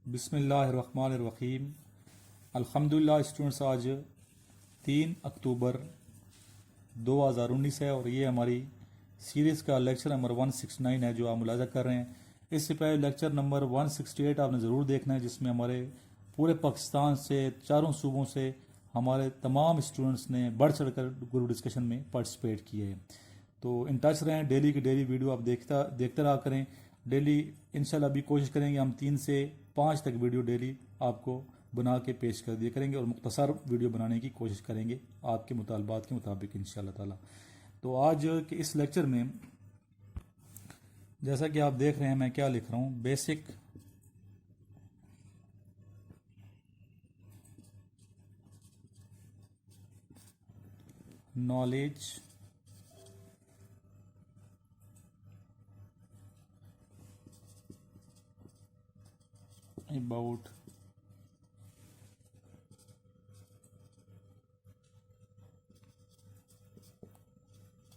बिस्मिल्लाहिर्रहमानिर्रहीम। अल्हम्दुलिल्लाह स्टूडेंट्स, आज 3 अक्टूबर 2019 है और ये हमारी सीरीज़ का लेक्चर नंबर 169 है जो आप मुलाज़ा कर रहे हैं। इससे पहले लेक्चर नंबर 168 आपने ज़रूर देखना है, जिसमें हमारे पूरे पाकिस्तान से चारों सूबों से हमारे तमाम स्टूडेंट्स ने बढ़ चढ़ कर ग्रुप डिस्कशन में पार्टिसिपेट किए हैं। तो इन टच रहें, डेली की डेली वीडियो आप देखते रहा करें। डेली इंशाल्लाह अभी कोशिश करेंगे हम 3 से 5 तक वीडियो डेली आपको बना के पेश कर दिया करेंगे और मुख्तसर वीडियो बनाने की कोशिश करेंगे आपके मुतालबात के मुताबिक इंशाल्लाह ताला। तो आज के इस लेक्चर में जैसा कि आप देख रहे हैं मैं क्या लिख रहा हूँ, बेसिक नॉलेज अबाउट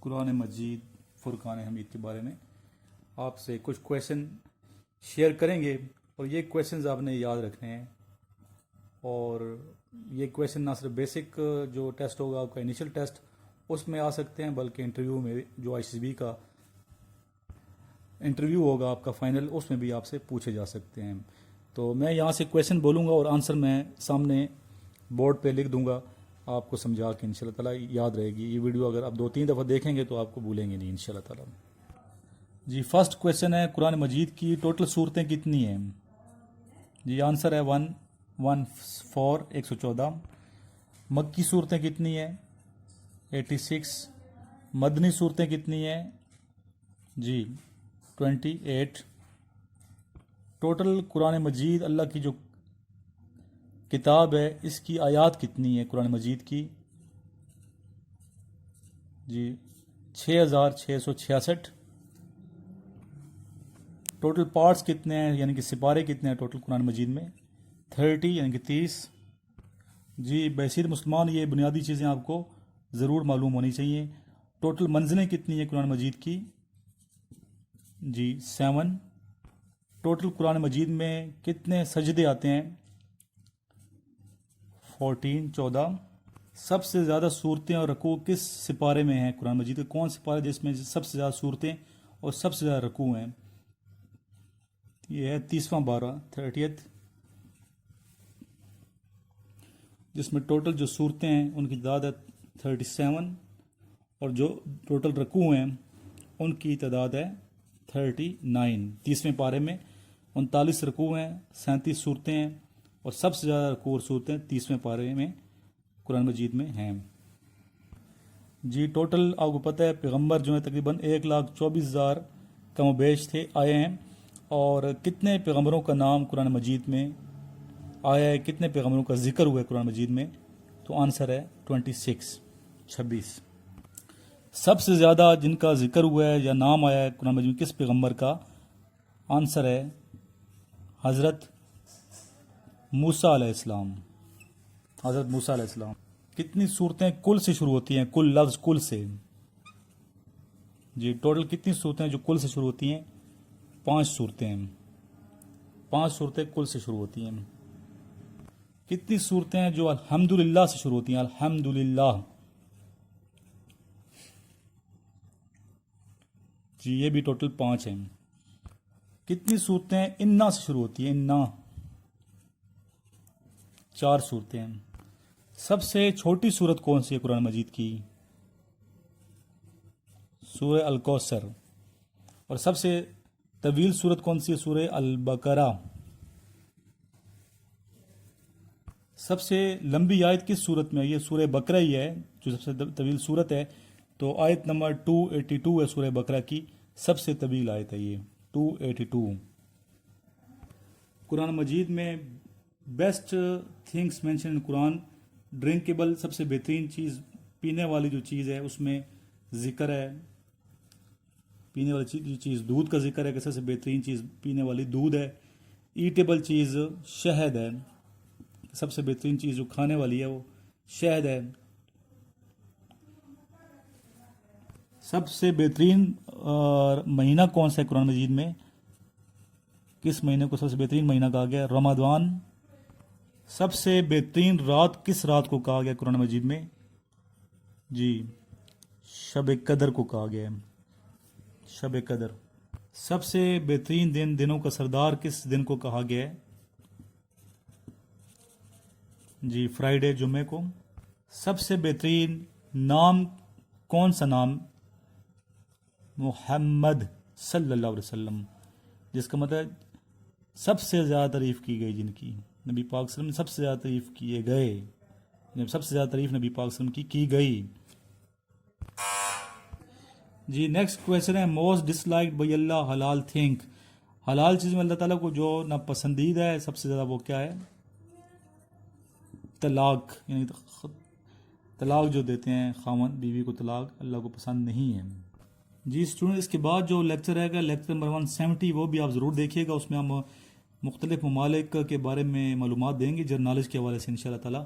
कुरान मजीद फुरकान हमीद के बारे में आपसे कुछ क्वेश्चन शेयर करेंगे और ये क्वेश्चंस आपने याद रखने हैं। और ये क्वेश्चन ना सिर्फ बेसिक जो टेस्ट होगा आपका इनिशियल टेस्ट उसमें आ सकते हैं, बल्कि इंटरव्यू में जो आईसीबी का इंटरव्यू होगा आपका फाइनल, उसमें भी आपसे पूछे जा सकते हैं। तो मैं यहाँ से क्वेश्चन बोलूँगा और आंसर मैं सामने बोर्ड पे लिख दूंगा, आपको समझा के इंशाल्लाह ताला याद रहेगी। ये वीडियो अगर आप 2-3 दफ़ा देखेंगे तो आपको भूलेंगे नहीं इंशाल्लाह ताला। जी, फर्स्ट क्वेश्चन है कुरान मजीद की टोटल सूरतें कितनी हैं? जी, आंसर है 114 114। मक्की सूरतें कितनी हैं? 86। मदनी सूरतें कितनी हैं? जी 28। टोटल कुरान मजीद अल्लाह की जो किताब है इसकी आयात कितनी है कुरान मजीद की? जी 6666। टोटल पार्ट्स कितने हैं यानी कि सिपारे कितने हैं टोटल कुरान मजीद में? 30 यानी कि 30। जी बसीर मुसलमान, ये बुनियादी चीज़ें आपको ज़रूर मालूम होनी चाहिए। टोटल मंजिलें कितनी हैं कुरान मजीद की? जी 7। टोटल कुरान मजीद में कितने सजदे आते हैं? 14। सबसे ज़्यादा सूरतें और रकू किस सिपारे में हैं कुरान मजीद के? कौन सिपारा जिसमें सबसे ज़्यादा सूरतें और सबसे ज़्यादा रकू हैं? ये है 30वां पारा 30th, जिसमें टोटल जो सूरतें हैं उनकी तादाद है 37 और जो टोटल रकू हैं उनकी तादाद है 39। 30वें पारे में 39 रकू हैं, 37 सूरतें हैं और सबसे ज़्यादा रकू और सूरतें 30वें पारे में कुरान मजीद में हैं। जी टोटल आपको पता है पैगंबर जो है तकरीबन 1,24,000 कमोबेश थे आए हैं। और कितने पैगंबरों का नाम कुरान मजीद में आया है, कितने पैगंबरों का जिक्र हुआ है कुरान मजीद में? तो आंसर है 26। सबसे ज़्यादा जिनका जिक्र हुआ है या नाम आया है कुरान मजीद में किस पैगंबर का? आंसर है हज़रत मूसा अलैहिस्सलाम। हज़रत मूसा अलैहिस्सलाम। कितनी सूरतें कुल से शुरू होती हैं? कुल लफ्ज़ कुल से। जी टोटल कितनी सूरतें जो कुल से शुरू होती हैं? 5 सूरतें हैं। 5 सूरतें कुल से शुरू होती हैं। कितनी सूरतें हैं जो अल्हम्दुलिल्लाह से शुरू होती हैं? अल्हम्दुलिल्लाह। जी ये भी टोटल 5 हैं। कितनी सूरतें इन्ना से शुरू होती हैं? इन्ना। 4 सूरतें हैं। सबसे छोटी सूरत कौन सी है कुरान मजीद की? सूरह अल कौसर। और सबसे तवील सूरत कौन सी है? सूरह अल बकरा। सबसे लंबी आयत किस सूरत में है? ये सूरह बकरा ही है जो सबसे तवील सूरत है। तो आयत नंबर 282 है सूरह बकरा की, सबसे तवील आयत है ये 282। कुरान मजीद में best things mention in Quran, drinkable सबसे बेहतरीन चीज़, पीने वाली जो चीज़ है उसमें ज़िक्र है। पीने वाली चीज़ दूध का जिक्र है कि सबसे बेहतरीन चीज़ पीने वाली दूध है। ईटेबल चीज़ शहद है, सबसे बेहतरीन चीज़ जो खाने वाली है वो शहद है। सबसे बेहतरीन महीना कौन सा है कुरान मजीद में? کس مہینے کو سب سے بہترین مہینہ کہا گیا ہے؟ رمضان۔ سب سے بہترین رات کس رات کو کہا گیا قرآن مجید میں؟ جی شب قدر کو کہا گیا ہے، شب قدر۔ سب سے بہترین دنوں کا سردار کس دن کو کہا گیا ہے؟ جی فرائیڈے، جمعے کو۔ سب سے بہترین نام کون سا نام؟ محمد صلی اللہ علیہ وسلم، جس کا مطلب سب سے زیادہ تعریف کی گئی، جن کی نبی پاک صلی اللہ علیہ وسلم نے سب سے زیادہ تعریف کیے گئے، سب سے زیادہ تعریف نبی پاک صلی اللہ علیہ وسلم کی گئی۔ جی نیکسٹ کویشچن ہے موسٹ ڈس لائکڈ بائی اللہ حلال تھنک، حلال چیز میں اللہ تعالیٰ کو جو ناپسندیدہ ہے سب سے زیادہ وہ کیا ہے؟ طلاق، یعنی طلاق جو دیتے ہیں خاوند بیوی کو، طلاق اللہ کو پسند نہیں ہے۔ جی اسٹوڈنٹ، اس کے بعد جو لیکچر رہے گا لیکچر نمبر 170، وہ بھی آپ ضرور دیکھیے گا، اس میں ہم مختلف ممالک کے بارے میں معلومات دیں گے جنرل نالج کے حوالے سے انشاءاللہ تعالیٰ،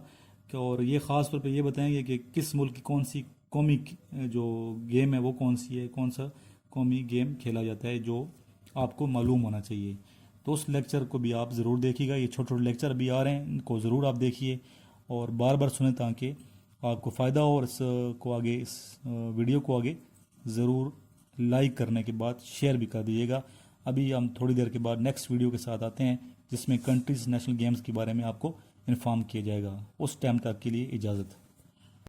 اور یہ خاص طور پہ یہ بتائیں گے کہ کس ملک کی کون سی قومی جو گیم ہے وہ کون سی ہے، کون سا قومی گیم کھیلا جاتا ہے جو آپ کو معلوم ہونا چاہیے۔ تو اس لیکچر کو بھی آپ ضرور دیکھیے گا، یہ چھوٹے چھوٹے لیکچر ابھی آ رہے ہیں، ان کو ضرور آپ دیکھیے اور بار بار سنیں تاکہ آپ کو فائدہ ہو، اور اس ویڈیو کو آگے ضرور لائک کرنے کے بعد شیئر بھی کر دیجیے گا۔ ابھی ہم تھوڑی دیر کے بعد نیکسٹ ویڈیو کے ساتھ آتے ہیں جس میں کنٹریز نیشنل گیمز کے بارے میں آپ کو انفارم کیا جائے گا۔ اس ٹائم تک کے لیے اجازت۔